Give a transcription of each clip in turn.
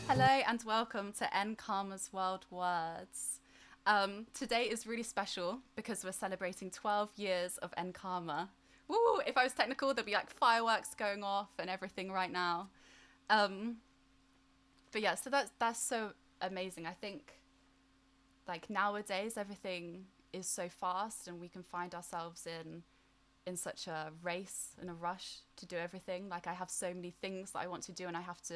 Hello and welcome to N Karma's World Words. Today is really special because we're celebrating 12 years of N Karma. Woo! If I was technical, there'd be like fireworks going off and everything right now. Um, but yeah, so that's so amazing. I think like nowadays everything is so fast and we can find ourselves in such a race and a rush to do everything. Like I have so many things that I want to do and I have to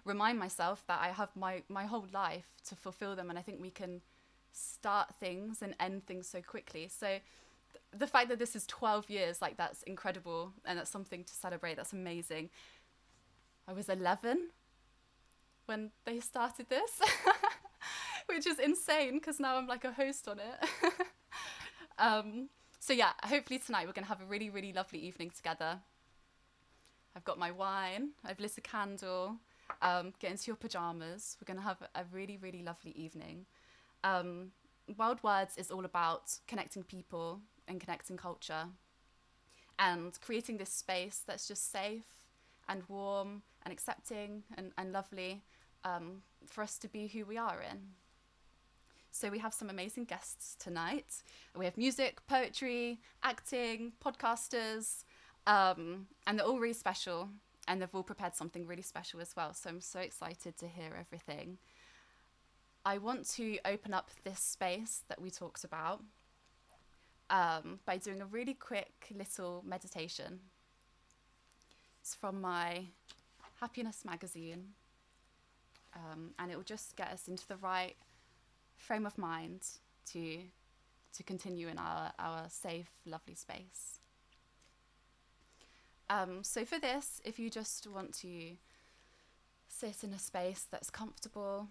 remind myself that I have my whole life to fulfill them, and I think we can start things and end things so quickly. So the fact that this is 12 years, like that's incredible and that's something to celebrate. That's amazing. I was 11 when they started this, which is insane because now I'm like a host on it. um, so yeah, hopefully tonight we're going to have a really, really lovely evening together. I've got my wine, I've lit a candle, get into your pajamas. We're going to have a really, really lovely evening. Um, Wild Words is all about connecting people and connecting culture and creating this space that's just safe and warm and accepting and lovely, for us to be who we are in. So we have some amazing guests tonight. We have music, poetry, acting, podcasters, and they're all really special. And they've all prepared something really special as well. So I'm so excited to hear everything. I want to open up this space that we talked about, by doing a really quick little meditation. It's from my Happiness magazine, and it will just get us into the right frame of mind to continue in our safe, lovely space. So for this, if you just want to sit in a space that's comfortable,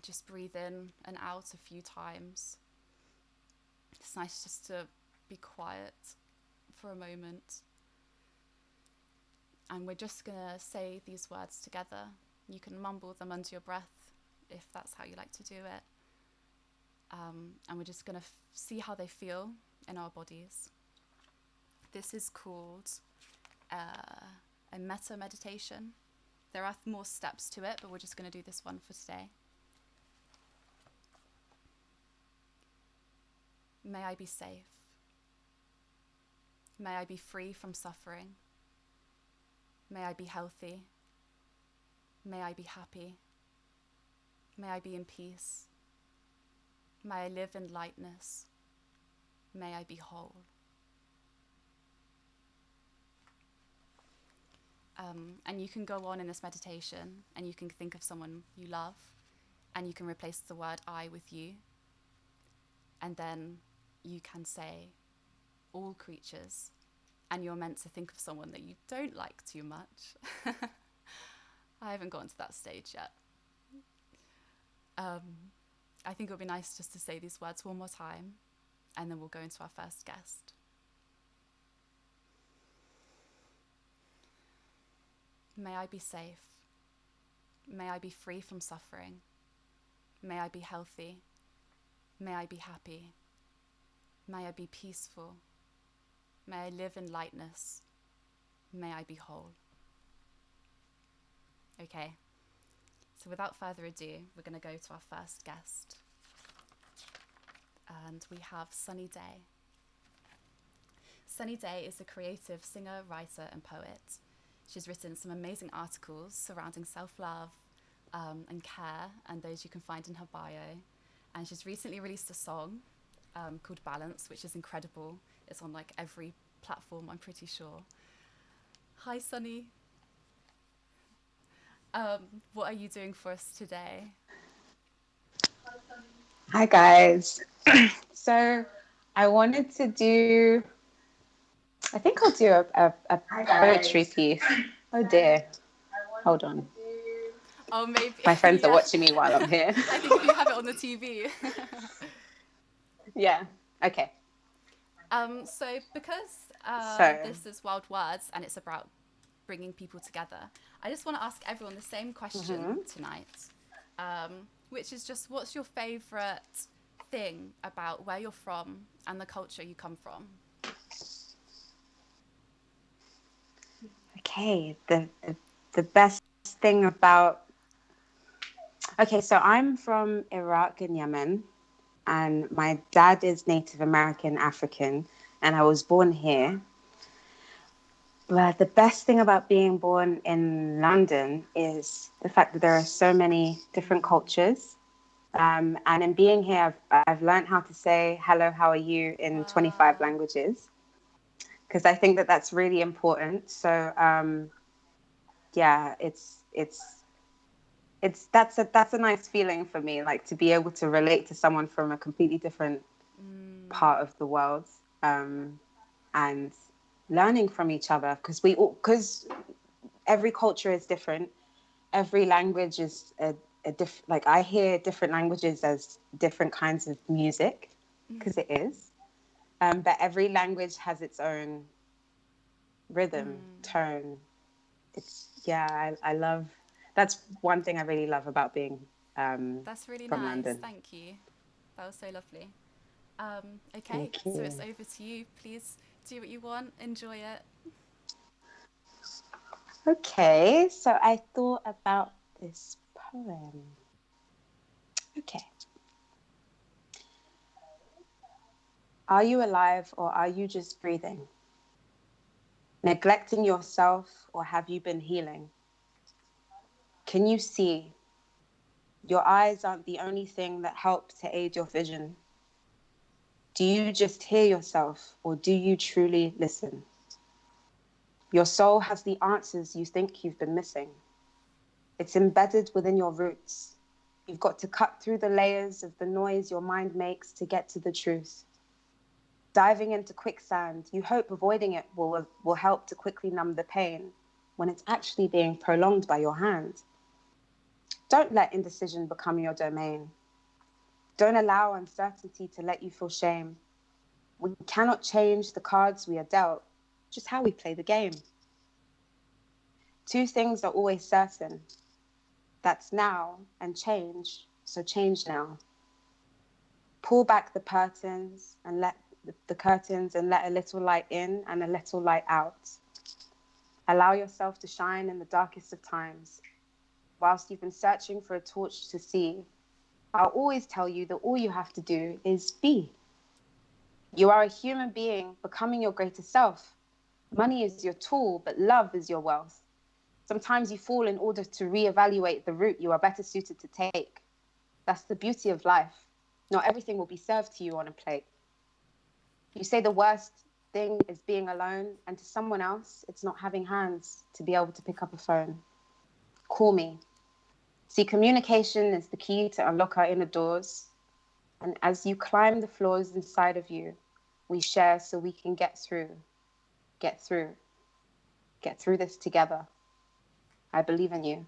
just breathe in and out a few times. It's nice just to be quiet for a moment. And we're just going to say these words together. You can mumble them under your breath if that's how you like to do it. And we're just going to see how they feel in our bodies. This is called a metta meditation. There are more steps to it, but we're just going to do this one for today. May I be safe. May I be free from suffering. May I be healthy. May I be happy. May I be in peace. May I live in lightness. May I be whole. And you can go on in this meditation and you can think of someone you love and you can replace the word I with you. And then you can say all creatures, and you're meant to think of someone that you don't like too much. I haven't gotten to that stage yet. I think it would be nice just to say these words one more time, and then we'll go into our first guest. May I be safe. May I be free from suffering. May I be healthy. May I be happy. May I be peaceful. May I live in lightness. May I be whole. Okay, so without further ado, we're going to go to our first guest. And we have Sunny Day. Sunny Day is a creative singer, writer, and poet. She's written some amazing articles surrounding self-love, and care, and those you can find in her bio. And she's recently released a song called Balance, which is incredible. It's on like every platform, I'm pretty sure. Hi, Sunny. What are you doing for us today? Hi guys. So I wanted to do, I think I'll do a poetry piece. Oh dear. Hold on. Oh, maybe, My friends are yeah. watching me while I'm here. I think if you have it on the TV. Yeah. Okay. So because So, this is Wild Words and it's about bringing people together, I just want to ask everyone the same question mhm. tonight, which is just what's your favourite thing about where you're from and the culture you come from? Okay. The best thing about Okay, so I'm from Iraq and Yemen, and my dad is Native American African, and I was born here. But the best thing about being born in London is the fact that there are so many different cultures. And in being here, I've learned how to say hello, how are you in 25 Wow. languages because I think that that's really important. So yeah, it's that's a nice feeling for me, like to be able to relate to someone from a completely different Mm, part of the world, and learning from each other because every culture is different. Every language is like I hear different languages as different kinds of music because it is. But every language has its own rhythm, mm. tone. It's yeah, I love. That's one thing I really love about being That's really from nice. London. Thank you. That was so lovely. Okay, Thank so it's you. over to you. Please do what you want. Enjoy it. Okay, so I thought about this poem. Okay, are you alive or are you just breathing? Neglecting yourself or have you been healing? Can you see? Your eyes aren't the only thing that help to aid your vision. Do you just hear yourself or do you truly listen? Your soul has the answers you think you've been missing. It's embedded within your roots. You've got to cut through the layers of the noise your mind makes to get to the truth. Diving into quicksand, you hope avoiding it will help to quickly numb the pain when it's actually being prolonged by your hand. Don't let indecision become your domain. Don't allow uncertainty to let you feel shame. We cannot change the cards we are dealt, just how we play the game. Two things are always certain. That's now and change, so change now. Pull back the curtains and let a little light in and a little light out. Allow yourself to shine in the darkest of times. Whilst you've been searching for a torch to see, I'll always tell you that all you have to do is be. You are a human being becoming your greatest self. Money is your tool, but love is your wealth. Sometimes you fall in order to reevaluate the route you are better suited to take. That's the beauty of life. Not everything will be served to you on a plate. You say the worst thing is being alone, and to someone else, it's not having hands to be able to pick up a phone. Call me. See, communication is the key to unlock our inner doors. And as you climb the floors inside of you, we share so we can get through, get through this together. I believe in you.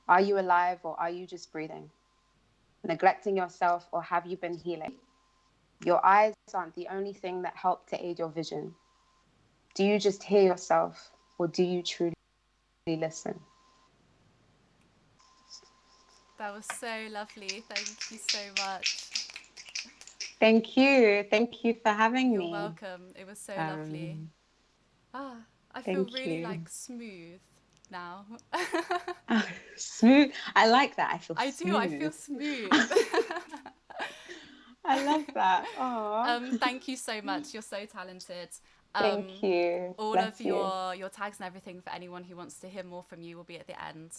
Are you alive or are you just breathing? Neglecting yourself or have you been healing? Your eyes aren't the only thing that help to aid your vision. Do you just hear yourself or do you truly listen? That was so lovely. Thank you so much. Thank you. Thank you for having You're me. welcome. It was so lovely. Um, Ah, I feel Thank really you. like smooth now. Smooth. I like that. I feel I do. I feel smooth. smooth. I love that. Oh, Thank you so much. You're so talented. thank you. All of Bless you. your tags and everything for anyone who wants to hear more from you will be at the end.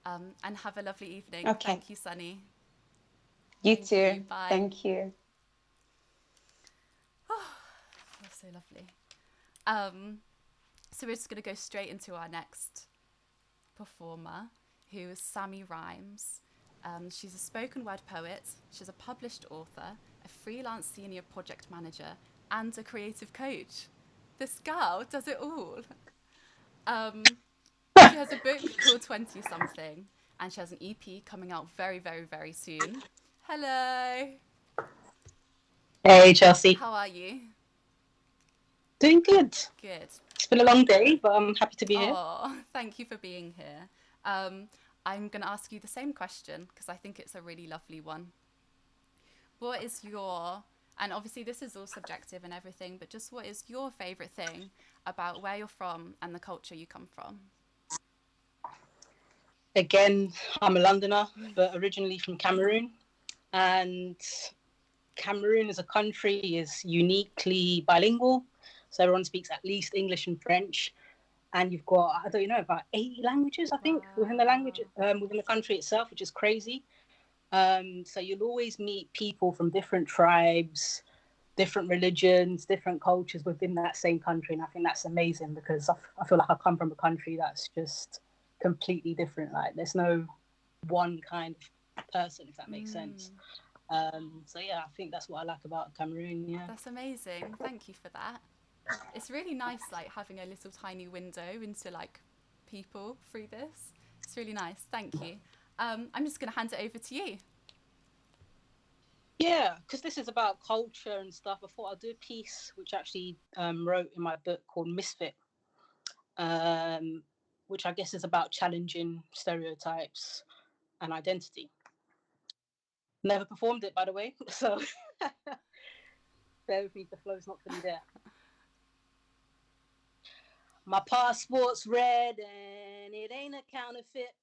And have a lovely evening. Okay. Thank you, Sunny. You Thank you. too. Bye. Thank you. That's so lovely. Um, so we're just gonna go straight into our next performer, who is Sammy Rhymes. She's a spoken word poet. She's a published author, a freelance senior project manager, and a creative coach. This girl does it all. Um, she has a book called 20 something, and she has an EP coming out very, very, very soon. Hello. Hey, Chelsea. How are you? Doing good. Good. It's been a long day, but I'm happy to be here. Oh, thank you for being here. Um, I'm going to ask you the same question because I think it's a really lovely one. What is your, and obviously this is all subjective and everything, but just what is your favourite thing about where you're from and the culture you come from? Again, I'm a Londoner, but originally from Cameroon. And Cameroon as a country is uniquely bilingual. So everyone speaks at least English and French. And you've got, I don't know, about 80 languages, I think, within the language, within the country itself, which is crazy. So you'll always meet people from different tribes, different religions, different cultures within that same country. And I think that's amazing because I feel like I come from a country that's just completely different. Like there's no one kind of person, if that makes sense. So yeah, I think that's what I like about Cameroon. Yeah, That's amazing. Thank you for that. It's really nice, like having a little tiny window into like people through this. It's really nice. Thank you. I'm just gonna hand it over to you. yeah, because this is about culture and stuff. I thought I'd do a piece which I actually wrote in my book called Misfit, which I guess is about challenging stereotypes and identity. Never performed it, by the way, so bear with me, the flow's not fully there. My passport's red and it ain't a counterfeit.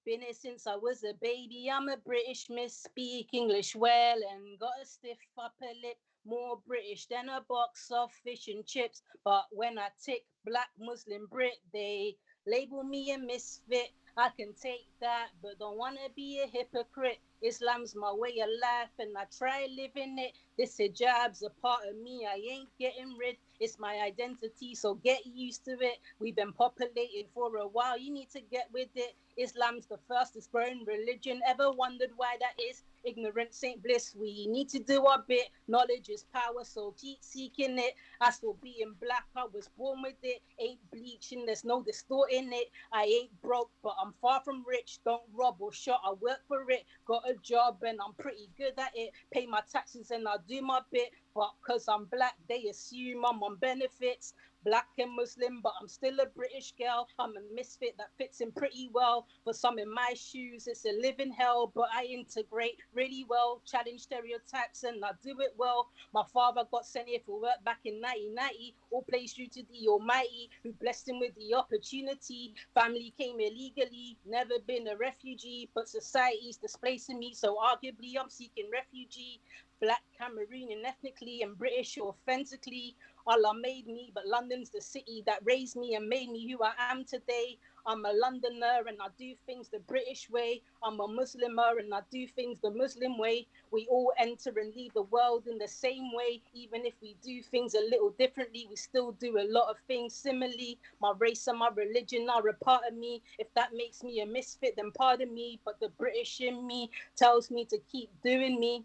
Been here since I was a baby. I'm a British miss, speak English well and got a stiff upper lip. More British than a box of fish and chips. But when I tick Black Muslim Brit, they label me a misfit. I can take that, but don't want to be a hypocrite. Islam's my way of life and I try living it. This hijab's a part of me, I ain't getting rid. It's my identity, so get used to it. We've been populated for a while, you need to get with it. Islam's the fastest growing religion. Ever wondered why that is? Ignorance ain't bliss. We need to do our bit. Knowledge is power, so keep seeking it. As for being black, I was born with it. Ain't bleaching, there's no distorting it. I ain't broke, but I'm far from rich. Don't rob or shot, I work for it. Got a job and I'm pretty good at it. Pay my taxes and I do my bit. But cause I'm black, they assume I'm on benefits. Black and Muslim, but I'm still a British girl. I'm a misfit that fits in pretty well. For some in my shoes, it's a living hell, but I integrate really well, challenge stereotypes, and I do it well. My father got sent here for work back in 1990, all praise due to the Almighty, who blessed him with the opportunity. Family came illegally, never been a refugee, but society's displacing me, so arguably I'm seeking refugee. Black, Cameroonian ethnically, and British authentically. Allah made me, but London's the city that raised me and made me who I am today. I'm a Londoner and I do things the British way. I'm a Muslimer and I do things the Muslim way. We all enter and leave the world in the same way. Even if we do things a little differently, we still do a lot of things similarly. My race and my religion are a part of me. If that makes me a misfit, then pardon me. But the British in me tells me to keep doing me.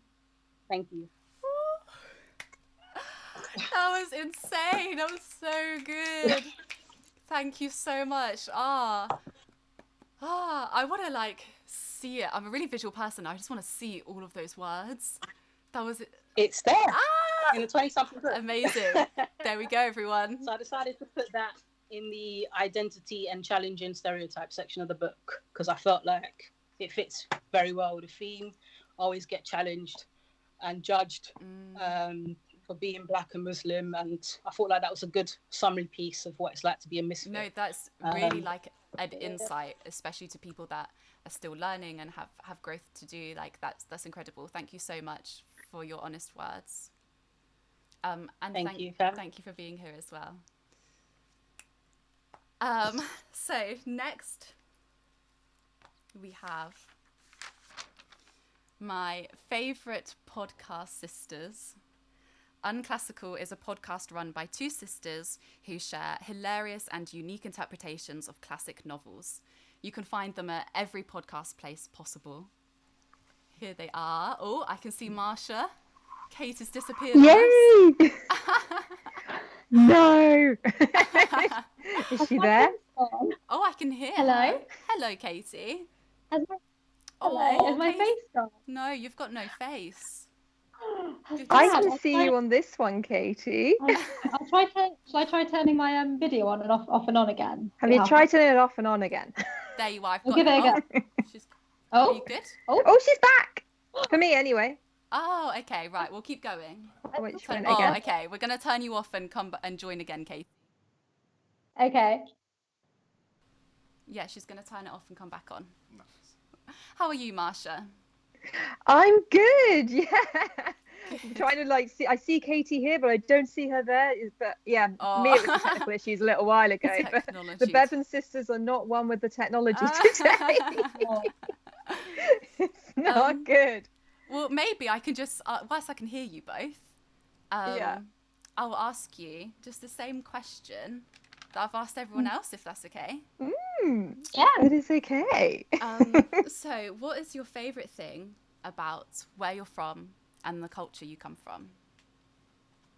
Thank you. That was insane. That was so good. Thank you so much. I want to like see it. I'm a really visual person. I just want to see all of those words. That was It's there in the 20-something book. Amazing. There we go, everyone. So I decided to put that in the identity and challenging stereotype section of the book because I felt like it fits very well with the theme. Always get challenged and judged for being black and Muslim, and I thought like that was a good summary piece of what it's like to be a misfit. No, that's really like an insight, especially to people that are still learning and have growth to do. Like that's incredible. Thank you so much for your honest words. And thank you for being here as well. So next we have my favorite podcast sisters. Unclassical is a podcast run by two sisters who share hilarious and unique interpretations of classic novels. You can find them at every podcast place possible. Here they are. Oh, I can see Marsha. Kate has disappeared. Yay! No. Is she there? Oh, I can hear Hello. her. Hello, Katie. Is my face gone? No, you've got no face. I can see you on this one, Katie. I'll try shall I try turning my video on and off and on again? Have you tried turning it off and on again? There you are. I'll give it a go. Are you good? Oh, she's back. For me, anyway. Oh, okay. Right, we'll keep going. Which one Oh, again? okay. We're gonna turn you off and come and join again, Katie. Okay. Yeah, she's going to turn it off and come back on. Nice. How are you, Marsha? I'm good. Yeah. I'm trying to like see. I see Katie here, but I don't see her there. But yeah, Oh. me, it was technical issues a little while ago. But the Bevan sisters are not one with the technology today. It's not good. Well, maybe I can just, whilst I can hear you both, I'll ask you just the same question that I've asked everyone else, if that's okay. Yeah, it is okay. So, what is your favourite thing about where you're from and the culture you come from?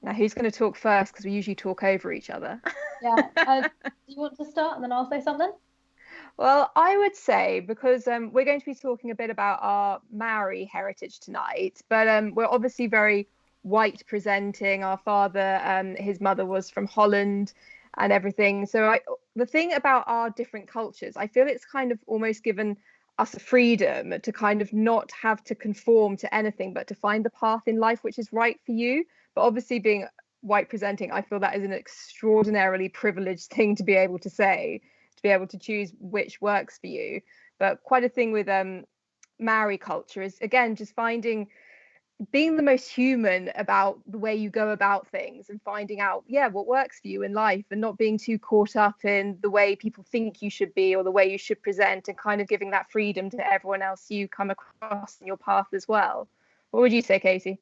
Now, who's going to talk first? Because we usually talk over each other. Yeah. Do you want to start and then I'll say something? Well, I would say, because we're going to be talking a bit about our Maori heritage tonight, but we're obviously very white presenting. Our father, his mother was from Holland and everything. So the thing about our different cultures, I feel it's kind of almost given us a freedom to kind of not have to conform to anything, but to find the path in life which is right for you. But obviously being white presenting, I feel that is an extraordinarily privileged thing to be able to say, to be able to choose which works for you. But quite a thing with Maori culture is, again, just being the most human about the way you go about things and finding out what works for you in life, and not being too caught up in the way people think you should be or the way you should present, and kind of giving that freedom to everyone else you come across in your path as well. What would you say, Katie?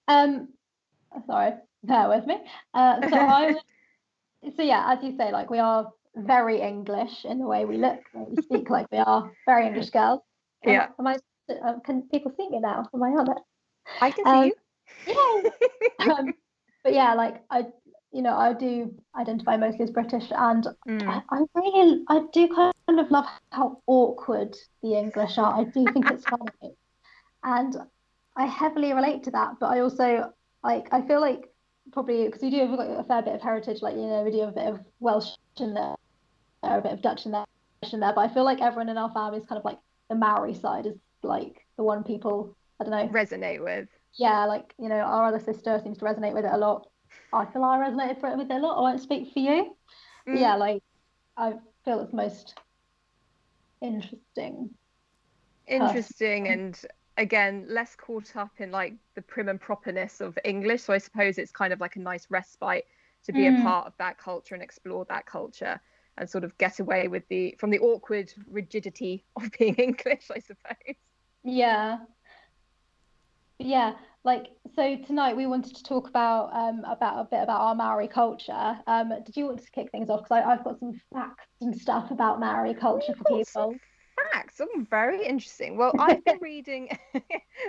Sorry, bear with me. So yeah, as you say, like, we are very English in the way we look, we speak, like we are very English girls. Can people see me now? Am I on it? I can see you. Yay! But yeah, like I do identify mostly as British, and I do kind of love how awkward the English are. I do think it's funny, and I heavily relate to that. But I also I feel like, probably because we do have like a fair bit of heritage, like, we do have a bit of Welsh in there, a bit of Dutch in there, but I feel like everyone in our family is kind of like the Maori side is like the one people, I don't know, resonate with. Yeah, like, our other sister seems to resonate with it a lot. I feel I resonated with it a lot. I won't speak for you. But yeah, like, I feel it's most interesting. And again, less caught up in like the prim and properness of English. So I suppose it's kind of like a nice respite to be a part of that culture and explore that culture and sort of get away with from the awkward rigidity of being English, I suppose. Yeah. Like, so tonight we wanted to talk about a bit about our Maori culture. Did you want to kick things off? Because I've got some facts and stuff about Maori culture for people. Facts. Very interesting. Well, I've been reading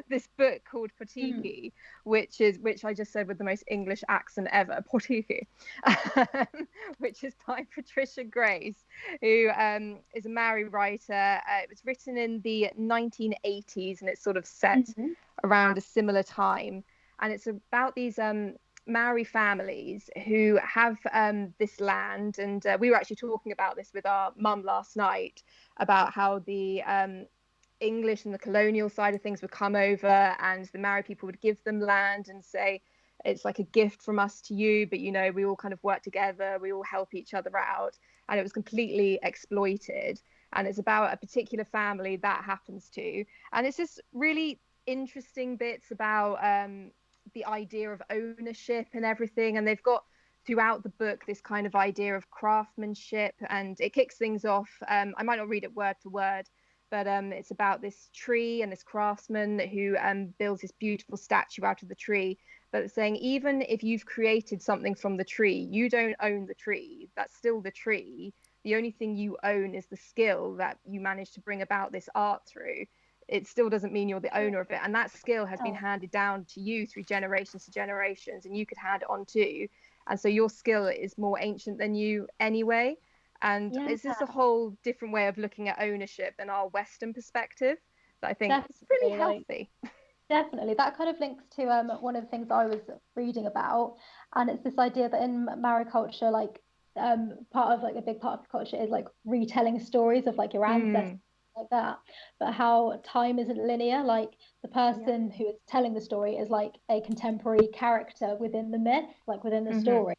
this book called Potiki, which I just said with the most English accent ever, Potiki, which is by Patricia Grace, who is a Maori writer. It was written in the 1980s, and it's sort of set around a similar time, and it's about these Maori families who have this land, and we were actually talking about this with our mum last night, about how the English and the colonial side of things would come over, and the Maori people would give them land and say, it's like a gift from us to you, but we all kind of work together, we all help each other out, and it was completely exploited. And it's about a particular family that happens to, and it's just really interesting bits about the idea of ownership and everything. And they've got throughout the book this kind of idea of craftsmanship, and it kicks things off. I might not read it word for word, but it's about this tree and this craftsman who builds this beautiful statue out of the tree. But it's saying, even if you've created something from the tree, you don't own the tree. That's still the tree. The only thing you own is the skill that you managed to bring about this art through. It still doesn't mean you're the owner of it. And that skill has been handed down to you through generations to generations, and you could hand it on too. And so your skill is more ancient than you anyway. And it's just a whole different way of looking at ownership than our Western perspective that I think is really healthy. Definitely. That kind of links to one of the things I was reading about. And it's this idea that in Maori culture, like, part of like a big part of culture is like retelling stories of like your ancestors, like that, but how time isn't linear. Like, the person who is telling the story is like a contemporary character within the myth, like within the story,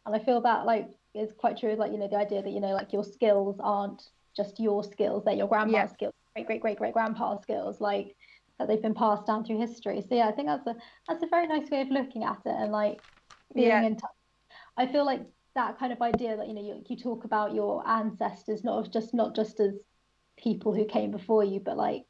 And I feel that like is quite true, like, you know, the idea that, you know, like your skills aren't just your skills, they're your grandma's skills, great grandpa's skills, like that they've been passed down through history. So yeah, I think that's a very nice way of looking at it, and like being in touch. I feel like that kind of idea that, you know, you talk about your ancestors not just as people who came before you, but like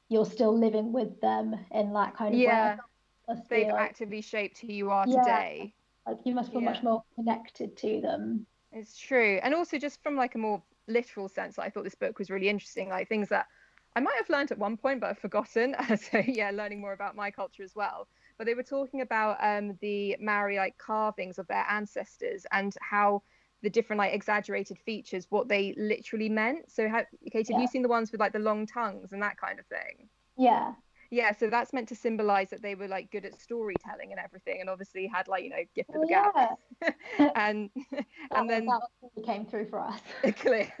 you're still living with them in that kind of way. I feel must they've be like, actively shaped who you are yeah, today. like you must feel much more connected to them. It's true. And also just from like a more literal sense, I thought this book was really interesting, like things that I might have learned at one point but I've forgotten. So yeah, learning more about my culture as well. But they were talking about the Maori like carvings of their ancestors and how the different like exaggerated features, what they literally meant. So Katie, have you seen the ones with like the long tongues and that kind of thing? Yeah. Yeah, so that's meant to symbolize that they were like good at storytelling and everything, and obviously had like, you know, gift of the gab. and then that came through for us. Clearly.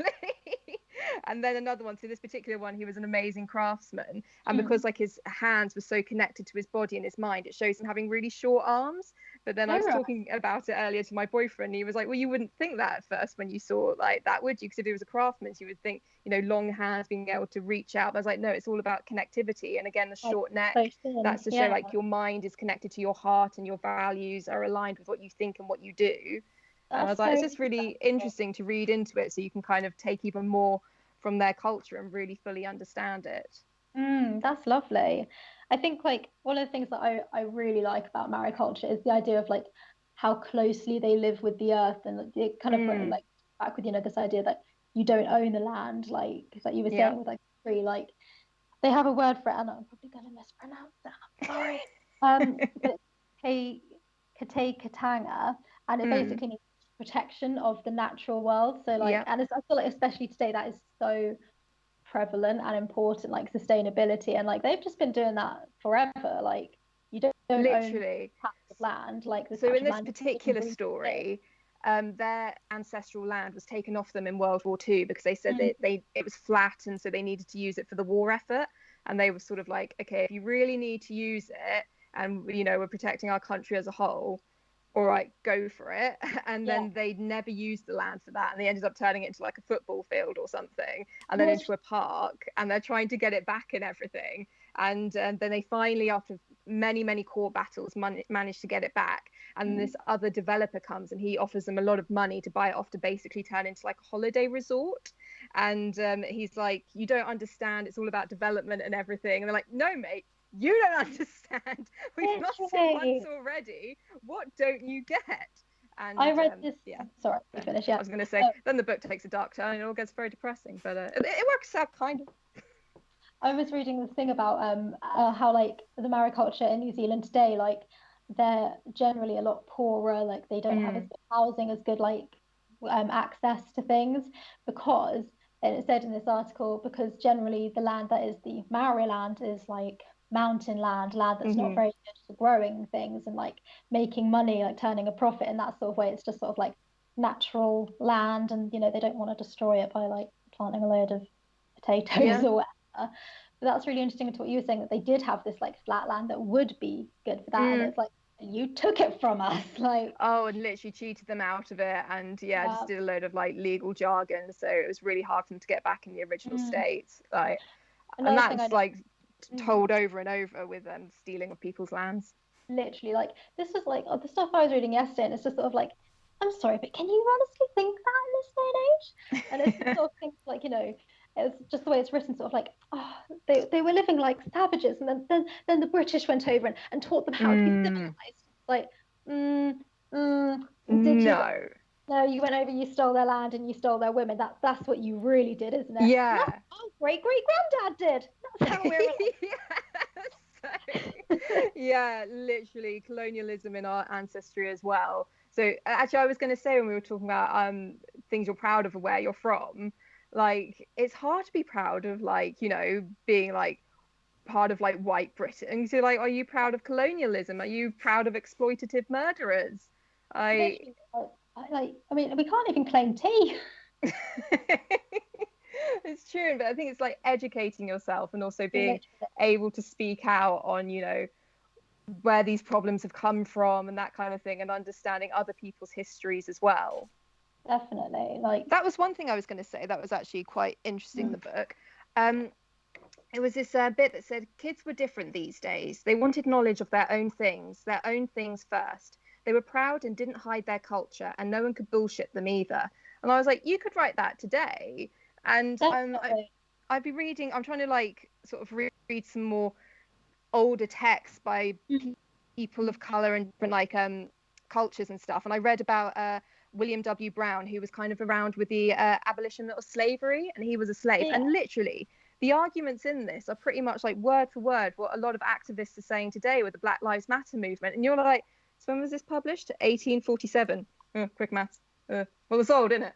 And then another one, so this particular one, he was an amazing craftsman, and because like his hands were so connected to his body and his mind, it shows him having really short arms. But then I was talking about it earlier to my boyfriend, and he was like, well, you wouldn't think that at first when you saw like that, would you? Because if he was a craftsman, you would think, you know, long hands, being able to reach out. But I was like, no, it's all about connectivity. And again, the short neck, that's to show like your mind is connected to your heart and your values are aligned with what you think and what you do. And I was like, it's just really interesting to read into it, so you can kind of take even more from their culture and really fully understand it. That's lovely. I think like one of the things that I really like about Maori culture is the idea of like how closely they live with the earth, and it kind of put like back with, you know, this idea that you don't own the land, like you were saying with like tree, like they have a word for it, and I'm probably gonna mispronounce that. I'm sorry. But it's Kate Katanga, and it basically means protection of the natural world. So like, and I feel like especially today that is so prevalent and important, like sustainability, and like they've just been doing that forever. Like you don't literally own patch of land, like so in this particular story, their ancestral land was taken off them in World War II because they said that it was flat, and so they needed to use it for the war effort. And they were sort of like, okay, if you really need to use it, and you know, we're protecting our country as a whole, all right, go for it. And then they never used the land for that, and they ended up turning it into like a football field or something, and then into a park, and they're trying to get it back and everything. And then they finally, after many court battles, managed to get it back. And this other developer comes and he offers them a lot of money to buy it off, to basically turn into like a holiday resort. And he's like, you don't understand, it's all about development and everything. And they're like, no mate, you don't understand, we've lost it once already, what don't you get? And I read this sorry, finish. I was going to say, then the book takes a dark turn and it all gets very depressing, but it works out kind of. I was reading this thing about how like the Maori culture in New Zealand today, like they're generally a lot poorer, like they don't have as good housing, as good like access to things, because, and it said in this article, because generally the land that is the Maori land is like mountain land that's not very good for growing things and like making money, like turning a profit in that sort of way. It's just sort of like natural land, and you know, they don't want to destroy it by like planting a load of potatoes or whatever. But that's really interesting to what you were saying, that they did have this like flat land that would be good for that, and it's like, you took it from us, like, and literally cheated them out of it, and just did a load of like legal jargon, so it was really hard for them to get back in the original state, like. And that's like told over and over with stealing of people's lands. Literally, like this was like the stuff I was reading yesterday, and it's just sort of like, I'm sorry, but can you honestly think that in this day and age? And it's sort of things like, you know, it's just the way it's written, sort of like, oh, they were living like savages, and then the British went over and taught them how to be civilized. Like, did you? No, you went over, you stole their land, and you stole their women. That's what you really did, isn't it? Yeah. That's how great granddad did. That's how we're yeah, literally colonialism in our ancestry as well. So actually, I was going to say, when we were talking about things you're proud of or where you're from, like it's hard to be proud of, like, you know, being like part of like white Britain. So like, are you proud of colonialism? Are you proud of exploitative murderers? I mean, we can't even claim tea. It's true, but I think it's like educating yourself and also being able to speak out on, you know, where these problems have come from and that kind of thing, and understanding other people's histories as well. Definitely. Like, That was one thing I was going to say that was actually quite interesting in the book. It was this bit that said kids were different these days. They wanted knowledge of their own things first. They were proud and didn't hide their culture, and no one could bullshit them either. And I was like, you could write that today. And definitely. I'd be reading, I'm trying to like sort of read some more older texts by people of color and different like cultures and stuff. And I read about William W. Brown, who was kind of around with the abolition of slavery, and he was a slave. Yeah. And literally, the arguments in this are pretty much like word for word what a lot of activists are saying today with the Black Lives Matter movement. And you're like, so when was this published? 1847. Quick maths. Well, it's old, isn't it?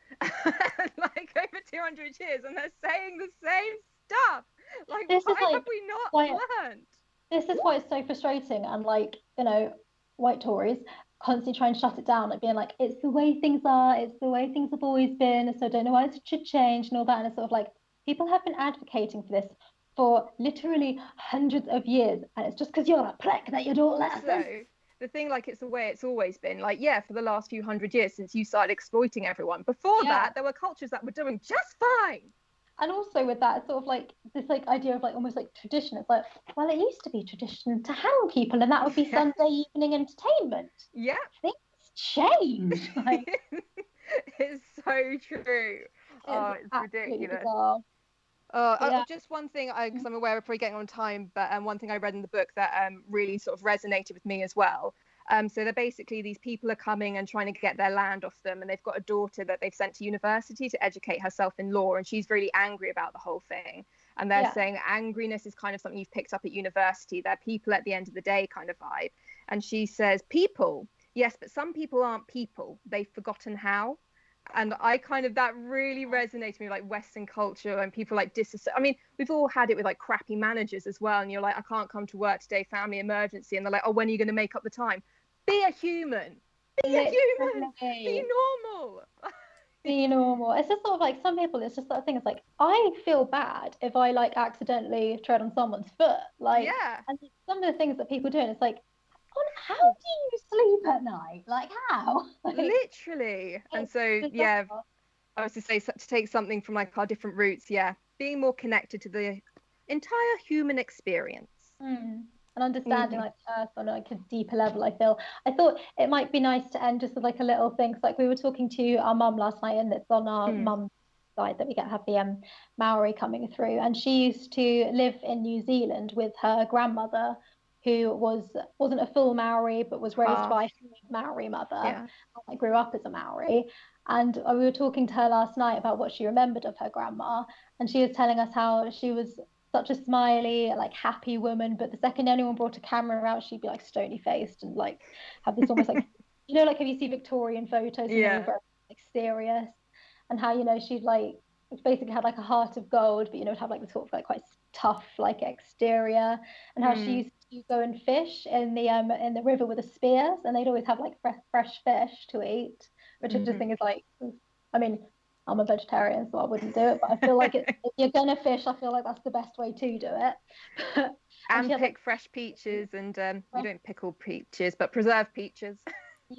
Like over 200 years, and they're saying the same stuff. Like, why have we not learned? This is why it's so frustrating, and like, you know, white Tories constantly trying to shut it down, like being like, it's the way things are, it's the way things have always been, so I don't know why it should change and all that. And it's sort of like, people have been advocating for this for literally hundreds of years, and it's just because you're a prick that you don't listen. The thing, like, it's the way it's always been. Like, yeah, for the last few hundred years since you started exploiting everyone. Before that, there were cultures that were doing just fine. And also with that, it's sort of like this like idea of like almost like tradition. It's like, well, it used to be tradition to hang people, and that would be Sunday evening entertainment. Yeah, things change. Like, it's so true. It's ridiculous. Just one thing, because I'm aware we're probably getting on time, but one thing I read in the book that really sort of resonated with me as well. So they're basically, these people are coming and trying to get their land off them, and they've got a daughter that they've sent to university to educate herself in law, and she's really angry about the whole thing. And they're saying angriness is kind of something you've picked up at university. They're people at the end of the day kind of vibe. And she says, people, yes, but some people aren't people. They've forgotten how. And I kind of, that really resonated with me, like Western culture and people like I mean, we've all had it with like crappy managers as well. And you're like, I can't come to work today, family emergency. And they're like, oh, when are you going to make up the time? Be a human. Be a human. Be normal. Be normal. It's just sort of like, some people, it's just that thing. It's like, I feel bad if I like accidentally tread on someone's foot. Like, and some of the things that people do, and it's like, how do you sleep at night? Like, how? Like, literally. And so, yeah, I was to say, to take something from like our different roots, being more connected to the entire human experience. And understanding like Earth on like a deeper level. I thought it might be nice to end just with like a little thing. Like, we were talking to our mum last night, and it's on our mum's side that we have the Maori coming through, and she used to live in New Zealand with her grandmother, who wasn't a full Maori, but was raised by a Maori mother. I grew up as a Maori. And we were talking to her last night about what she remembered of her grandma. And she was telling us how she was such a smiley, like happy woman. But the second anyone brought a camera out, she'd be like stony faced and like have this almost like, you know, like if you see Victorian photos, and they were very like serious. And how, you know, she'd like basically had like a heart of gold, but, you know, would have like this sort of like quite tough like exterior. And how she used to go and fish in the river with the spears, and they'd always have like fresh fish to eat, which I just think is like, I mean, I'm a vegetarian, so I wouldn't do it, but I feel like if you're gonna fish, I feel like that's the best way to do it. and pick like fresh peaches, and you don't pickle peaches, but preserve peaches.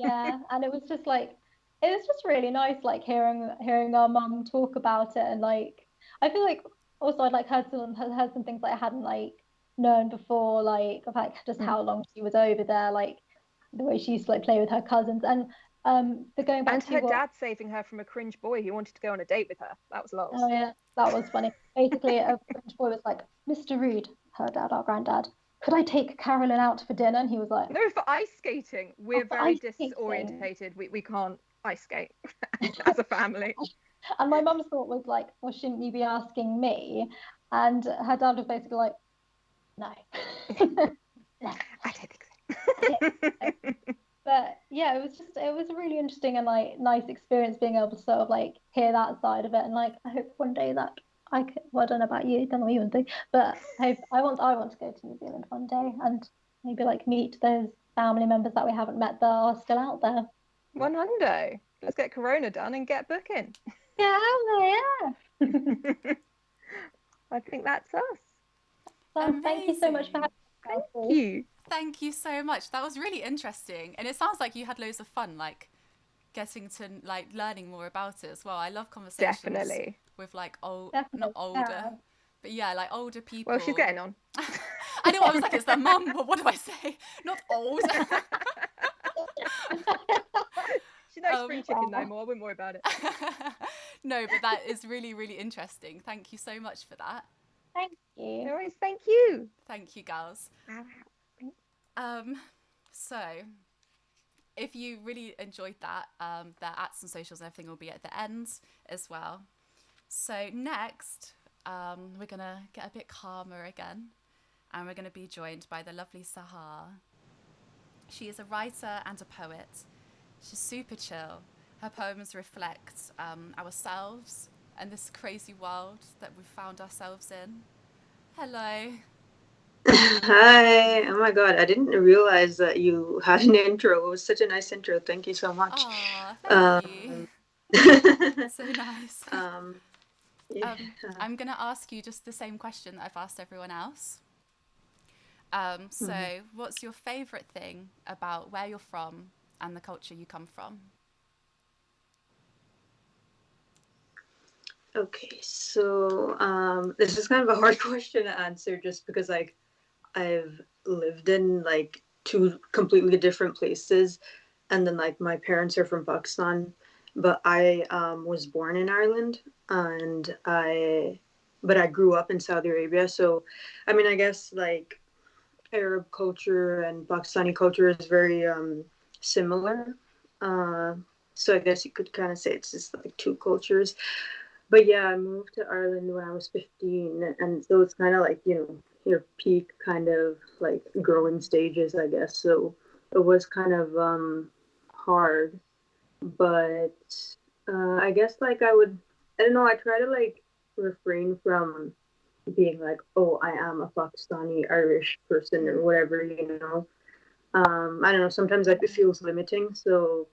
And it was just like, it was just really nice, like hearing our mum talk about it. And like, I feel like also I'd like heard some things that I hadn't like known before, like of like just how long she was over there, like the way she used to like play with her cousins, and the going back to her dad saving her from a cringe boy who wanted to go on a date with her. That was lost. Oh yeah, that was funny. Basically, a cringe boy was like, Mr. Reed, her dad, our granddad, could I take Carolyn out for dinner? And he was like, no, for ice skating. We're very disorientated. We can't ice skate as a family. And my mum's thought was like, well, shouldn't you be asking me? And her dad was basically like, no. I don't think so. But yeah, it was a really interesting and like nice experience being able to sort of like hear that side of it. And like, I hope one day that I could, well, I don't know about you, don't know what you want to do, but I want to go to New Zealand one day and maybe like meet those family members that we haven't met that are still out there. 100. Let's get Corona done and get booking. Yeah. I think that's us. So thank you so much for having me. Thank you. Thank you so much. That was really interesting. And it sounds like you had loads of fun, like getting to like learning more about it as well. I love conversations Definitely. with like not Definitely. older, Yeah. but yeah, like older people. Well, she's getting on. I know, I was like, it's their mum, but what do I say? Not old. She's no spring chicken no more. I wouldn't worry about it. No, but that is really, really interesting. Thank you so much for that. Thank you. No worries. Thank you. Thank you, girls. Wow. So if you really enjoyed that, their ats and socials and everything will be at the end as well. So next, we're gonna get a bit calmer again, and we're gonna be joined by the lovely Sahar. She is a writer and a poet. She's super chill. Her poems reflect ourselves and this crazy world that we've found ourselves in. Hello. Hi. Oh my God, I didn't realize that you had an intro. It was such a nice intro. Thank you so much. Aw, thank you. So nice. Yeah. I'm going to ask you just the same question that I've asked everyone else. So what's your favourite thing about where you're from and the culture you come from? Okay, so this is kind of a hard question to answer just because like I've lived in like two completely different places, and then like my parents are from Pakistan, but I was born in Ireland, and I grew up in Saudi Arabia. So I mean, I guess like Arab culture and Pakistani culture is very similar. So I guess you could kind of say it's just like two cultures. But yeah, I moved to Ireland when I was 15, and so it's kind of like, you know, your peak kind of like growing stages, I guess. So it was kind of hard, but I guess like I don't know, I try to like refrain from being like, oh, I am a Pakistani Irish person or whatever, you know. I don't know, sometimes like it feels limiting. So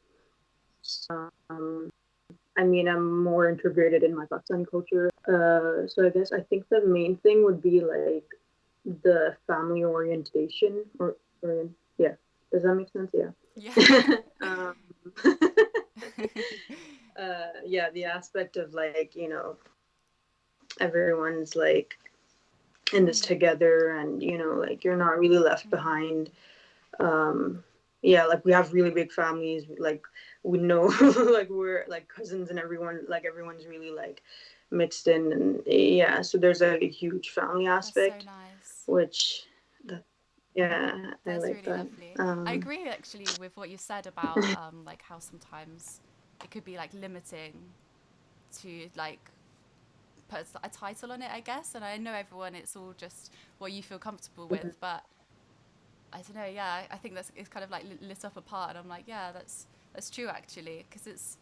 um, I mean, I'm more integrated in my Pakistani culture. So I guess I think the main thing would be like the family orientation, or yeah. Does that make sense? Yeah. Yeah. um, yeah, the aspect of like, you know, everyone's like in this together, and you know, like you're not really left behind. Yeah, like we have really big families, like we know like we're like cousins, and everyone's really like mixed in, and yeah, so there's a huge family That's so aspect, nice. which yeah, I That's like really that. lovely. I agree actually with what you said about like how sometimes it could be like limiting to like put a title on it, I guess. And I know everyone, it's all just what you feel comfortable with, but I don't know. Yeah, I think it's kind of like lit up apart, and I'm like, yeah, that's true actually, because it's,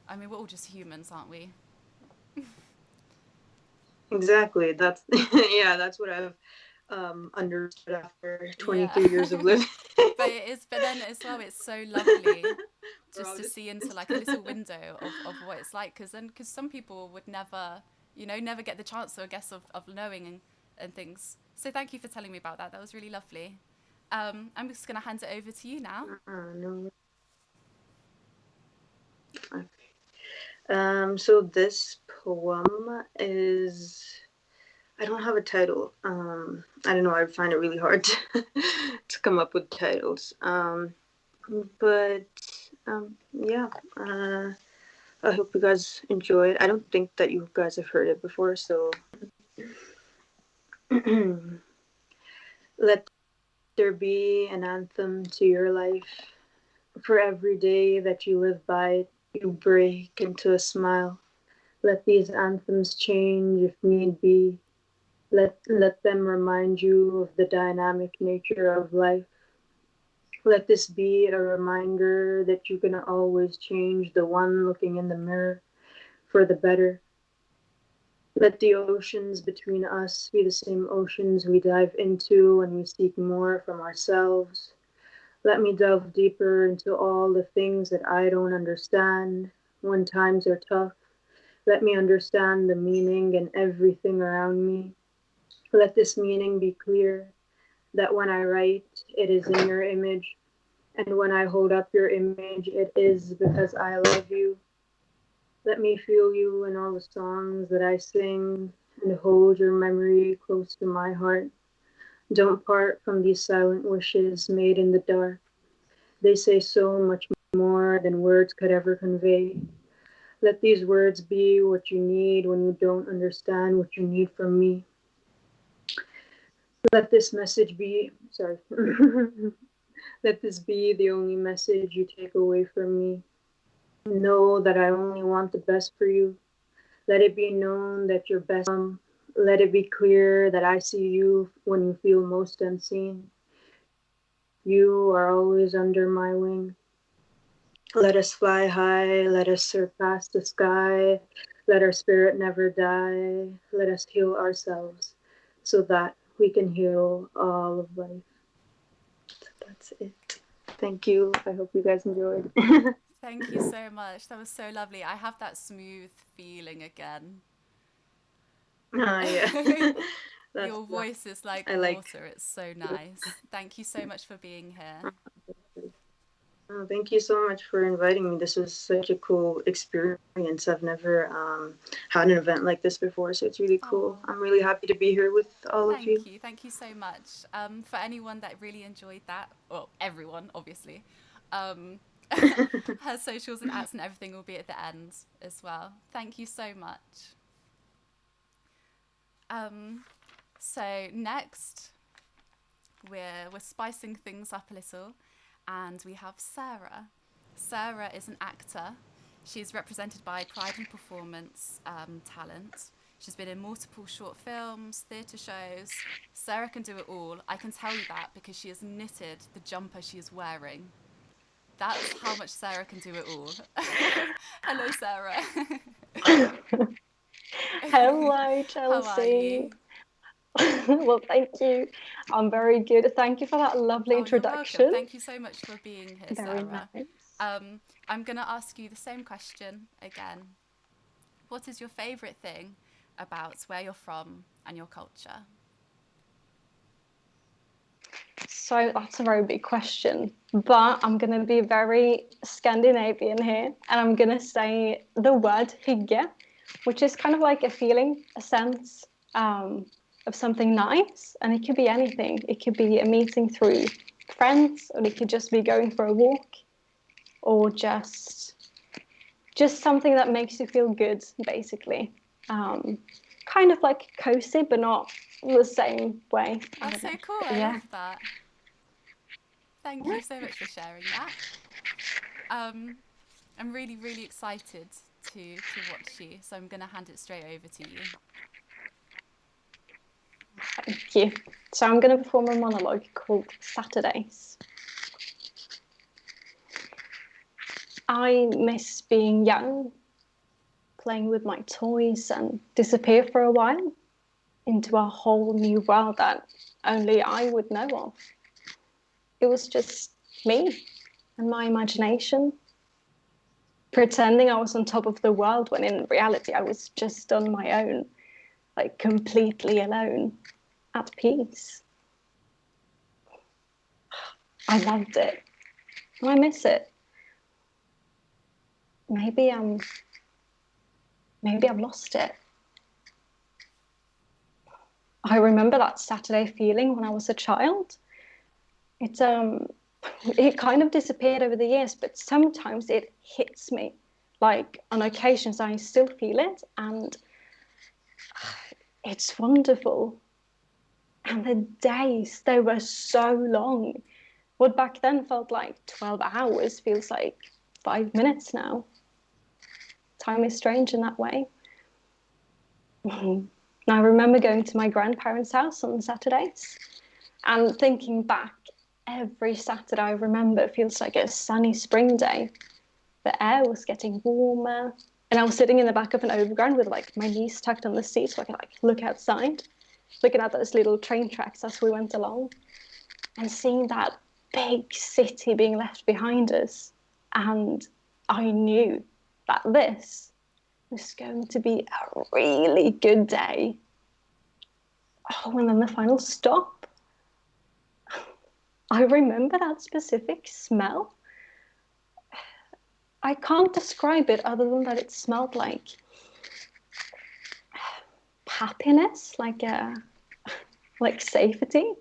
I mean, we're all just humans, aren't we? Exactly, that's yeah, that's what I've understood after Yeah. 23 years of living. But then as well, it's so lovely We're all just to just see into like a little window of what it's like, because some people would never, you know, never get the chance, or I guess, of knowing and things. So thank you for telling me about that. That was really lovely. I'm just gonna hand it over to you now. no. So this poem is, I don't have a title. I don't know, I find it really hard to come up with titles. But yeah, I hope you guys enjoy it. I don't think that you guys have heard it before, so let there be an anthem to your life. For every day that you live by it, you break into a smile. Let these anthems change if need be. Let them remind you of the dynamic nature of life. Let this be a reminder that you can always change, the one looking in the mirror, for the better. Let the oceans between us be the same oceans we dive into when we seek more from ourselves. Let me delve deeper into all the things that I don't understand when times are tough. Let me understand the meaning in everything around me. Let this meaning be clear. that when I write, it is in your image. And when I hold up your image, it is because I love you. Let me feel you in all the songs that I sing and hold your memory close to my heart. Don't part from these silent wishes made in the dark. They say so much more than words could ever convey. Let these words be what you need when you don't understand what you need from me. Let this message be, sorry, let this be the only message you take away from me. Know that I only want the best for you. Let it be known that you're best. Let it be clear that I see you when you feel most unseen. You are always under my wing. Let us fly high, let us surpass the sky. Let our spirit never die. Let us heal ourselves so that we can heal all of life. That's it. Thank you. I hope you guys enjoyed. Thank you so much. That was so lovely. I have that smooth feeling again. Yeah. Your voice is like water. It's so nice. Thank you so much for being here. Oh, thank you so much for inviting me. This was such a cool experience. I've never had an event like this before, so it's really cool. I'm really happy to be here with all of you. Thank you so much. For anyone that really enjoyed that, well, everyone, obviously, her socials and apps and everything will be at the end as well. Thank you so much. So next, we're spicing things up a little, and we have Sarah. Sarah is an actor. She's represented by Pride and Performance talent. She's been in multiple short films, theatre shows. Sarah can do it all. I can tell you that because she has knitted the jumper she is wearing. That's how much Sarah can do it all. Hello, Sarah. Hello, Chelsea. How are you? Well, thank you. I'm very good. Thank you for that lovely introduction. You're welcome. Thank you so much for being here, very Sarah. Nice. I'm going to ask you the same question again. What is your favourite thing about where you're from and your culture? So that's a very big question, but I'm going to be very Scandinavian here, and I'm going to say the word hygge, which is kind of like a feeling, a sense of something nice, and it could be anything. It could be a meeting through friends, or it could just be going for a walk, or just something that makes you feel good, basically. Kind of like cozy, but not the same way. That's so cool. I love that. Thank you so much for sharing that. I'm really, really excited to watch you, so I'm going to hand it straight over to you. Thank you. So I'm going to perform a monologue called Saturdays. I miss being young, playing with my toys, and disappear for a while into a whole new world that only I would know of. It was just me and my imagination, pretending I was on top of the world when in reality I was just on my own, like completely alone, at peace. I loved it. I miss it. Maybe I've lost it. I remember that Saturday feeling when I was a child. It kind of disappeared over the years, but sometimes it hits me. Like on occasions I still feel it, and it's wonderful. And the days, they were so long. What back then felt like 12 hours feels like 5 minutes now. Time is strange in that way. I remember going to my grandparents' house on Saturdays and thinking back, every Saturday I remember feels like a sunny spring day. The air was getting warmer, and I was sitting in the back of an overground with like my knees tucked on the seat so I could like look outside, looking at those little train tracks as we went along, and seeing that big city being left behind us. And I knew that this was going to be a really good day. Oh, and then the final stop. I remember that specific smell. I can't describe it other than that it smelled like happiness, like safety,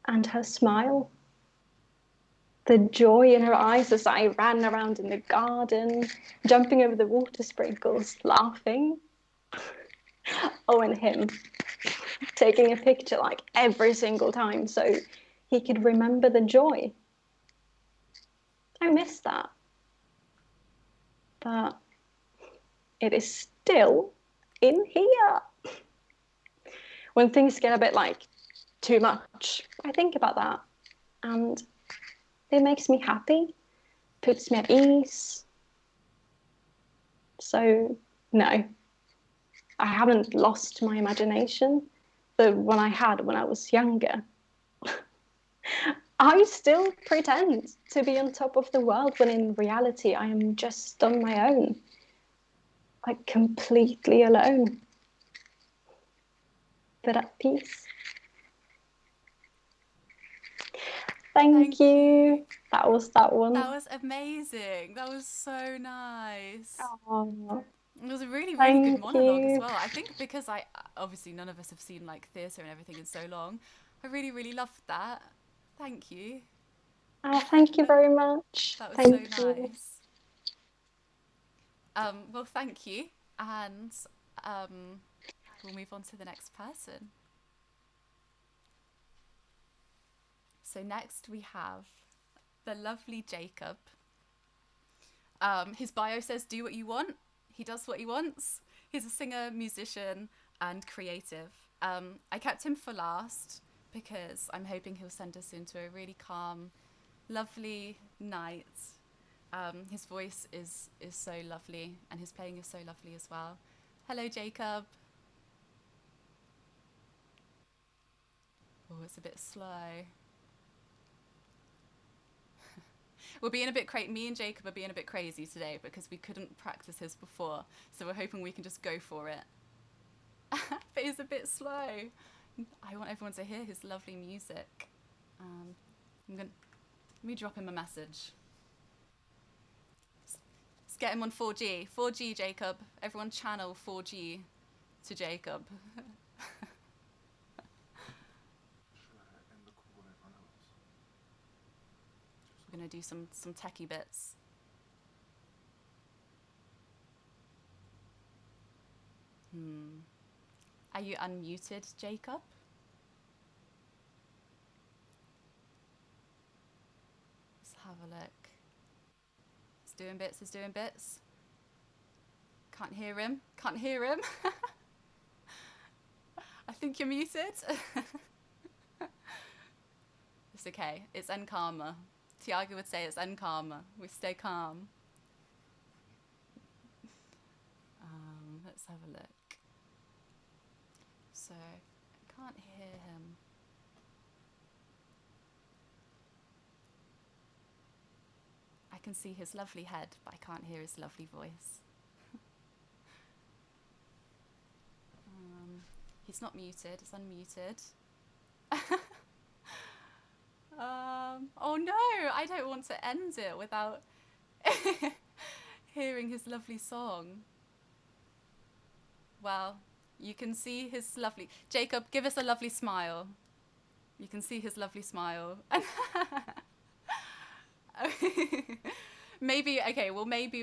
and her smile, the joy in her eyes as I ran around in the garden, jumping over the water sprinkles, laughing. Oh, and him taking a picture like every single time so he could remember the joy. I miss that. But it is still in here. When things get a bit like too much, I think about that and it makes me happy, puts me at ease. So, no, I haven't lost my imagination. The one I had when I was younger. I still pretend to be on top of the world when in reality I am just on my own, like completely alone, but at peace. Thank you. That was that one. That was amazing. That was so nice. Oh, It was a really, really good thank monologue as you. well. I think because obviously none of us have seen like theatre and everything in so long. I really, really loved that. Thank you. Oh, thank you very much. That was Thank so you. nice. Well, thank you. And we'll move on to the next person. So next we have the lovely Jacob. His bio says, do what you want. He does what he wants. He's a singer, musician, and creative. I kept him for last because I'm hoping he'll send us into a really calm, lovely night. His voice is so lovely, and his playing is so lovely as well. Hello, Jacob. Oh, it's a bit slow. We're being a bit me and Jacob are being a bit crazy today because we couldn't practice his before, so we're hoping we can just go for it. But it's a bit slow. I want everyone to hear his lovely music. Let me drop him a message. Let's get him on 4G. 4G, Jacob. Everyone channel 4G to Jacob. We're going to do some techie bits. Are you unmuted, Jacob? Let's have a look. He's doing bits. Can't hear him. I think you're muted. It's okay. It's N-Karma. Tiago would say it's N-Karma. We stay calm. Let's have a look. So, I can't hear him. I can see his lovely head, but I can't hear his lovely voice. He's not muted, it's unmuted. Oh no, I don't want to end it without hearing his lovely song. Well, you can see his lovely... Jacob, give us a lovely smile. You can see his lovely smile. Maybe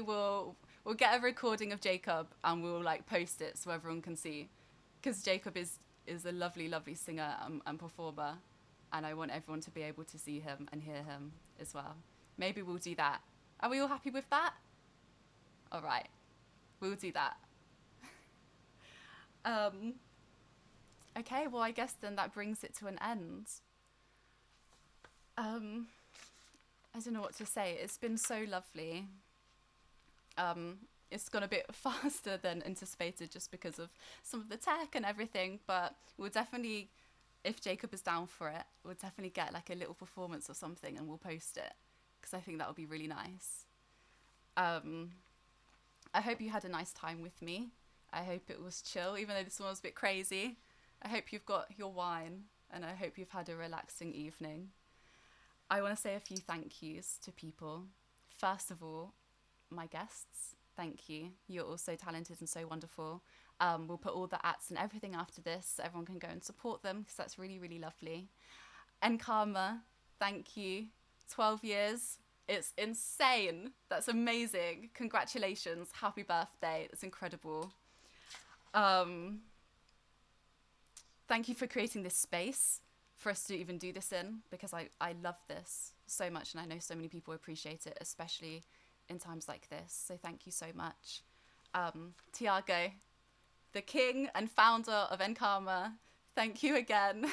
we'll get a recording of Jacob and we'll like post it so everyone can see. Because Jacob is a lovely, lovely singer and performer. And I want everyone to be able to see him and hear him as well. Maybe we'll do that. Are we all happy with that? All right, we'll do that. Okay, well, I guess then that brings it to an end. I don't know what to say. It's been so lovely. It's gone a bit faster than anticipated just because of some of the tech and everything, but we'll definitely... If Jacob is down for it, we'll definitely get like a little performance or something and we'll post it because I think that would be really nice. I hope you had a nice time with me. I hope it was chill, even though this one was a bit crazy. I hope you've got your wine and I hope you've had a relaxing evening. I want to say a few thank yous to people. First of all, my guests, thank you. You're all so talented and so wonderful. We'll put all the ats and everything after this so everyone can go and support them because that's really, really lovely. And Karma, thank you. 12 years. It's insane. That's amazing. Congratulations. Happy birthday. It's incredible. Thank you for creating this space for us to even do this in, because I love this so much and I know so many people appreciate it, especially in times like this. So thank you so much. Tiago, the king and founder of Nkarma, thank you again.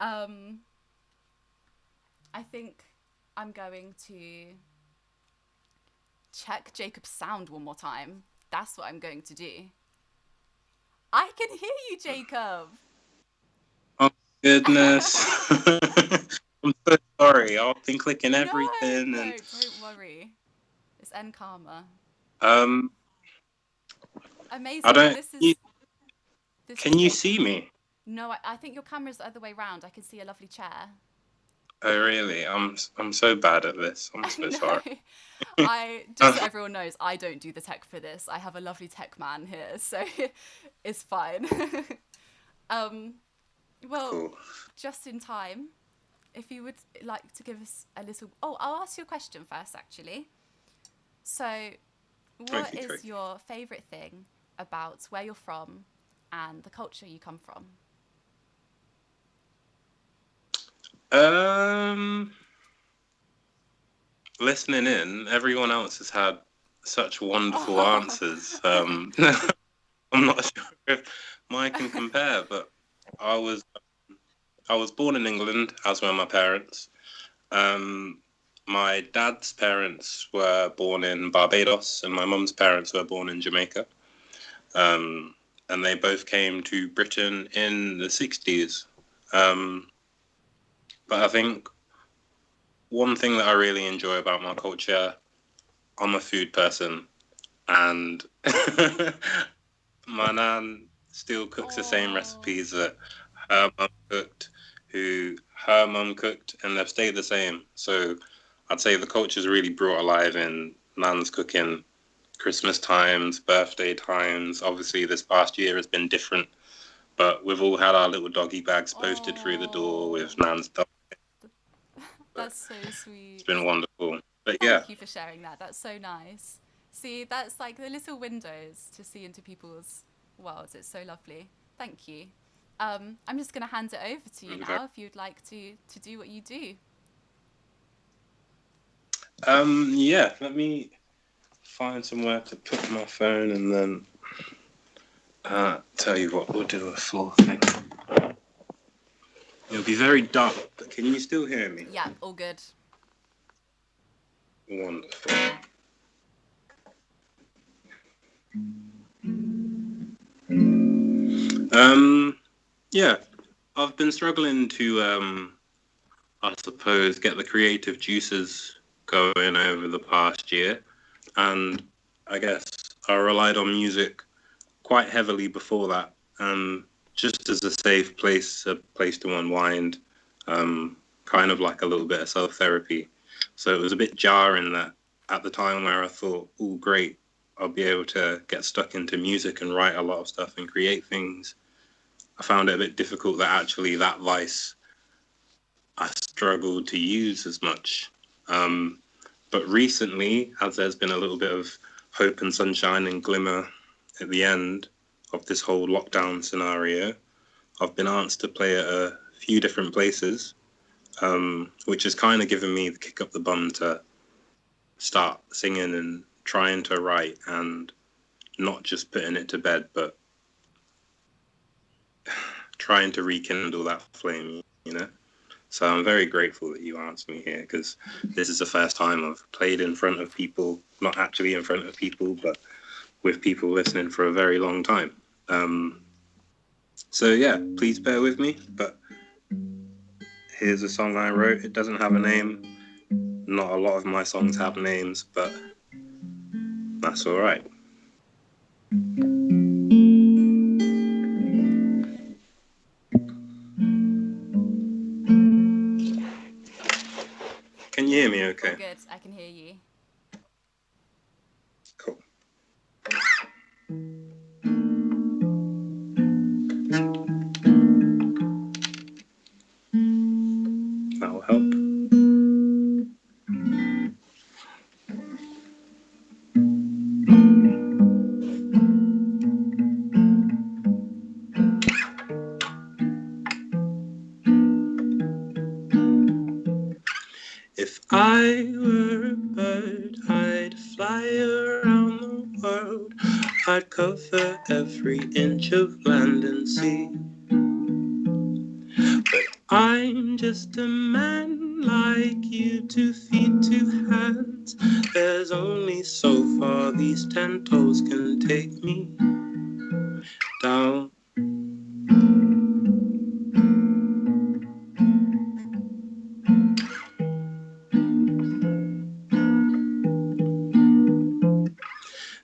I think I'm going to check Jacob's sound one more time. That's what I'm going to do. I can hear you, Jacob. Oh, goodness. I'm so sorry. I've been clicking everything. No, and don't worry. It's Nkarma. Amazing. I don't. Can you see me? No, I think your camera's the other way around. I can see a lovely chair. Oh, really? I'm so bad at this. I'm so sorry. Just so everyone knows, I don't do the tech for this. I have a lovely tech man here, so it's fine. Well, cool. Just in time, if you would like to give us a little... Oh, I'll ask you a question first, actually. So, what is your favourite thing about where you're from and the culture you come from? Listening in, everyone else has had such wonderful answers. I'm not sure if mine can compare, but I was born in England, as were my parents. My dad's parents were born in Barbados, and my mum's parents were born in Jamaica. And they both came to Britain in the 60s. But I think one thing that I really enjoy about my culture, I'm a food person, and my nan still cooks the same recipes that her mum cooked, and they've stayed the same. So I'd say the culture's really brought alive in nan's cooking, Christmas times, birthday times. Obviously, this past year has been different, but we've all had our little doggy bags posted through the door with nan's dog. That's so sweet. It's been wonderful. But Thank you for sharing that. That's so nice. See, that's like the little windows to see into people's worlds. It's so lovely. Thank you. I'm just going to hand it over to you now if you'd like to do what you do. Yeah, let me find somewhere to put my phone and then tell you what, we'll do a floor thing. It'll be very dark, but can you still hear me? Yeah, all good. Wonderful. Yeah, I've been struggling to, I suppose, get the creative juices going over the past year. And I guess I relied on music quite heavily before that. Just as a safe place, a place to unwind, kind of like a little bit of self-therapy. So it was a bit jarring that at the time where I thought, oh, great, I'll be able to get stuck into music and write a lot of stuff and create things. I found it a bit difficult that actually that vice I struggled to use as much. But recently, as there's been a little bit of hope and sunshine and glimmer at the end of this whole lockdown scenario, I've been asked to play at a few different places, which has kind of given me the kick up the bum to start singing and trying to write and not just putting it to bed, but trying to rekindle that flame, you know? So I'm very grateful that you asked me here, because this is the first time I've played in front of people, not actually in front of people, but with people listening for a very long time. So yeah, please bear with me, but here's a song I wrote. It doesn't have a name. Not a lot of my songs have names, but that's all right. Okay. Good. I can hear you. Cool. That will help. If I were a bird, I'd fly around the world. I'd cover every inch of land and sea. But I'm just a man like you, 2 feet, 2 hands. There's only so far these 10 toes can take me down.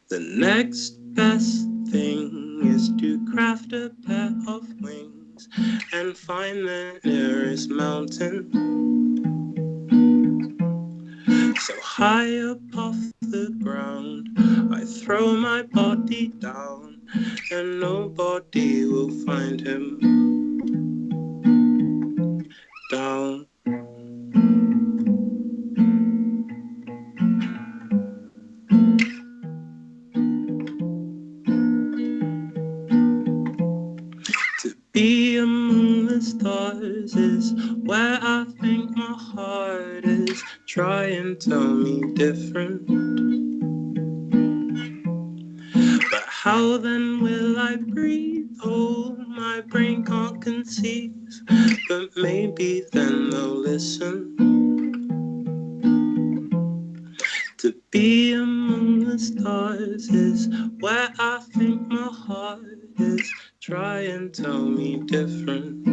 The next best thing is to craft a pair of wings and find the nearest mountain. So high up off the ground, I throw my body down, and nobody will find him down. To be among the stars is where I think my heart is. Try and tell me different. But how then will I breathe? Oh, my brain can't conceive. But maybe then they'll listen. To be among the stars is where I think my heart is. Try and tell me different.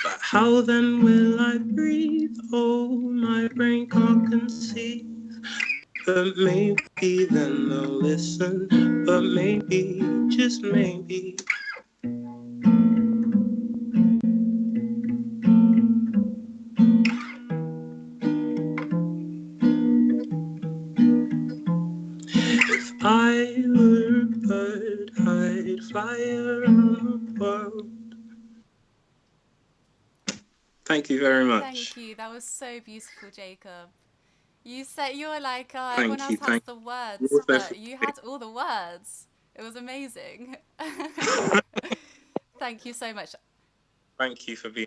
But how then will I breathe? Oh, my brain can't conceive. But maybe then they'll listen. But maybe, just maybe. If I were a bird, I'd fly around the world. Thank you very much. Thank you. That was so beautiful, Jacob. You said you were like, Thank everyone you, else has thank the you. words, Also but for- you had all the words. It was amazing. Thank you so much. Thank you for being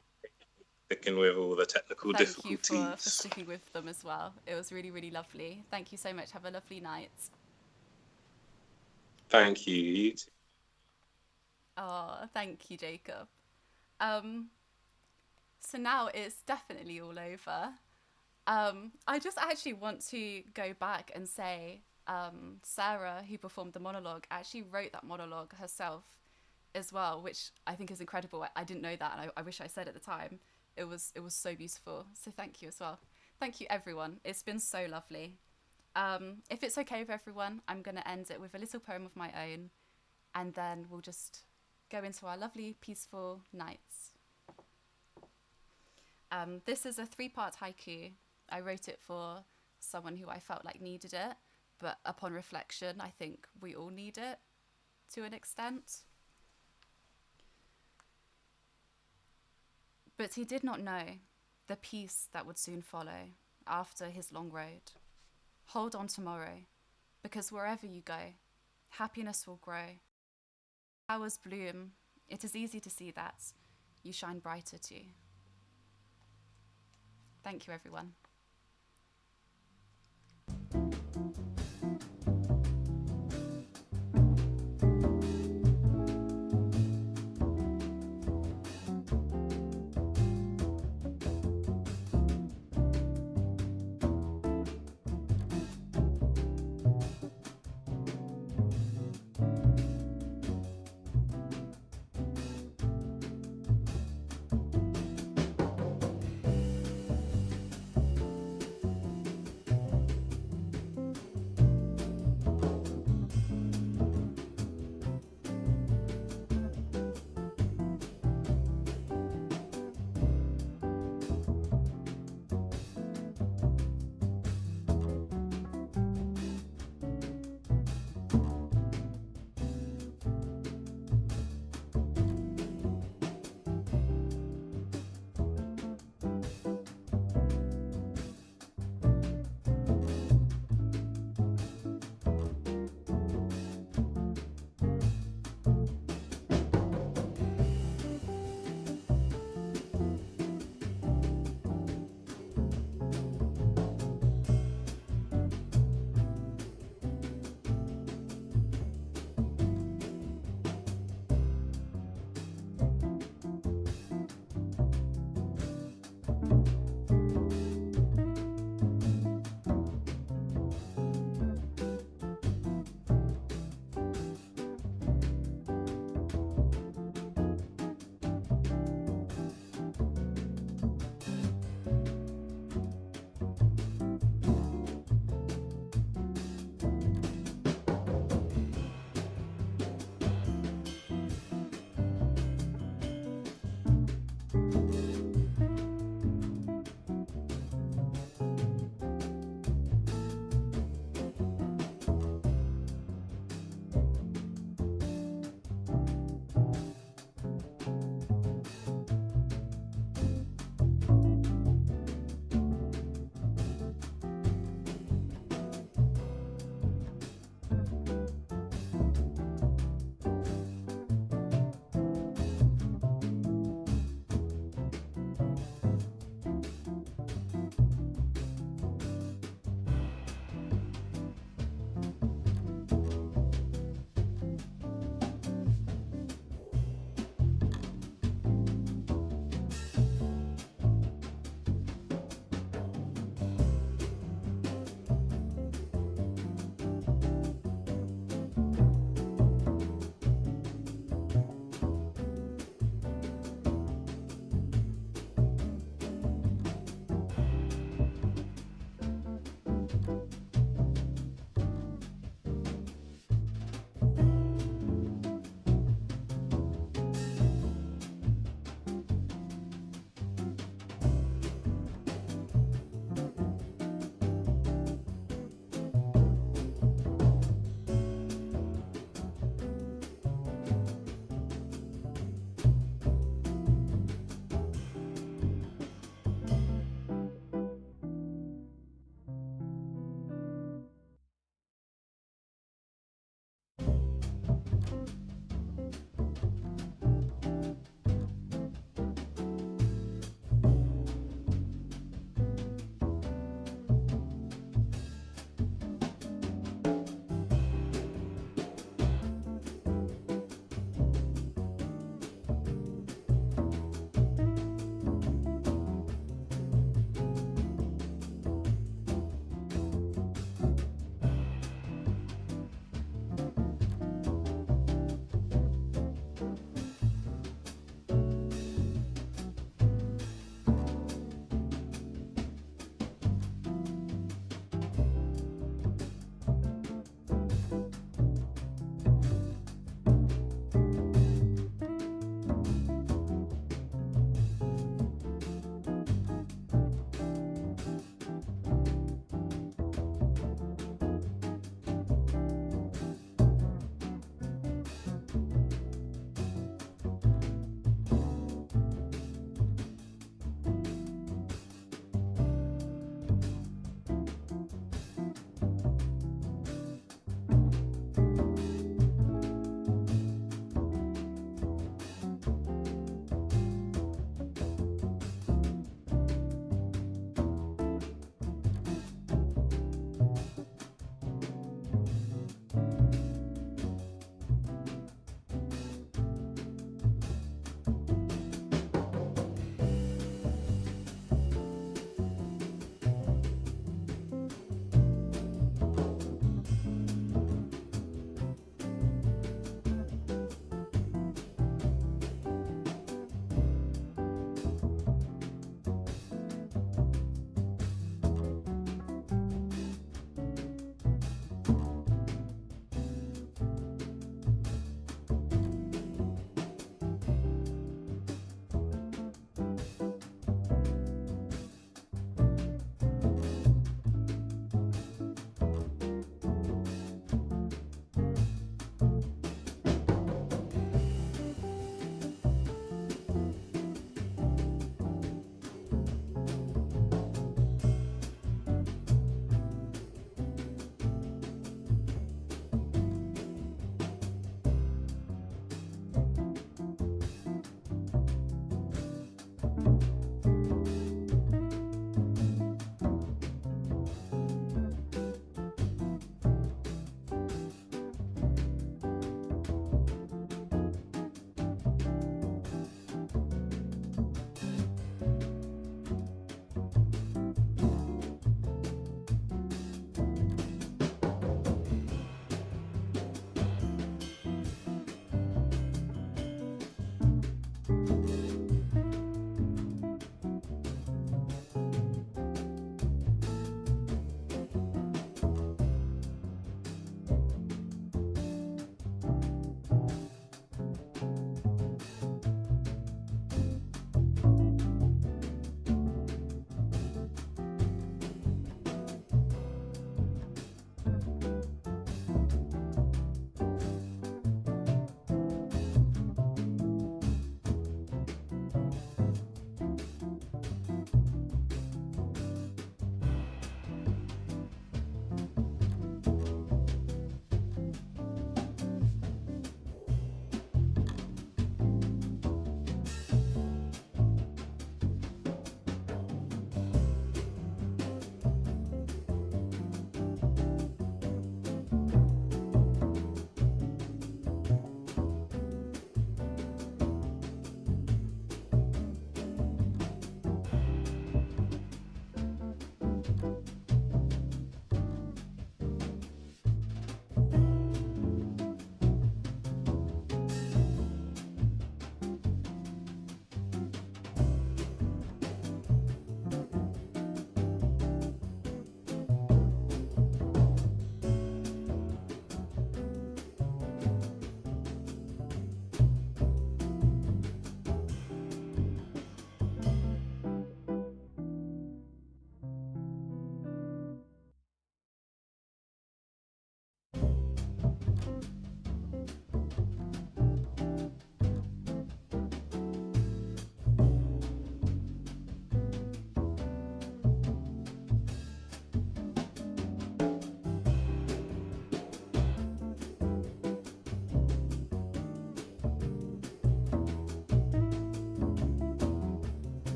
sticking with all the technical Thank you difficulties. for sticking with them as well. It was really, really lovely. Thank you so much. Have a lovely night. Thank you. You too. Oh, thank you, Jacob. So now it's definitely all over. I just actually want to go back and say Sarah, who performed the monologue, actually wrote that monologue herself as well, which I think is incredible. I didn't know that, and I wish I said at the time. It was so beautiful. So thank you as well. Thank you, everyone. It's been so lovely. If it's okay with everyone, I'm going to end it with a little poem of my own, and then we'll just go into our lovely, peaceful nights. This is a 3-part haiku. I wrote it for someone who I felt like needed it, but upon reflection, I think we all need it to an extent. But he did not know the peace that would soon follow after his long road. Hold on tomorrow, because wherever you go, happiness will grow. Flowers bloom. It is easy to see that. You shine brighter too. Thank you, everyone.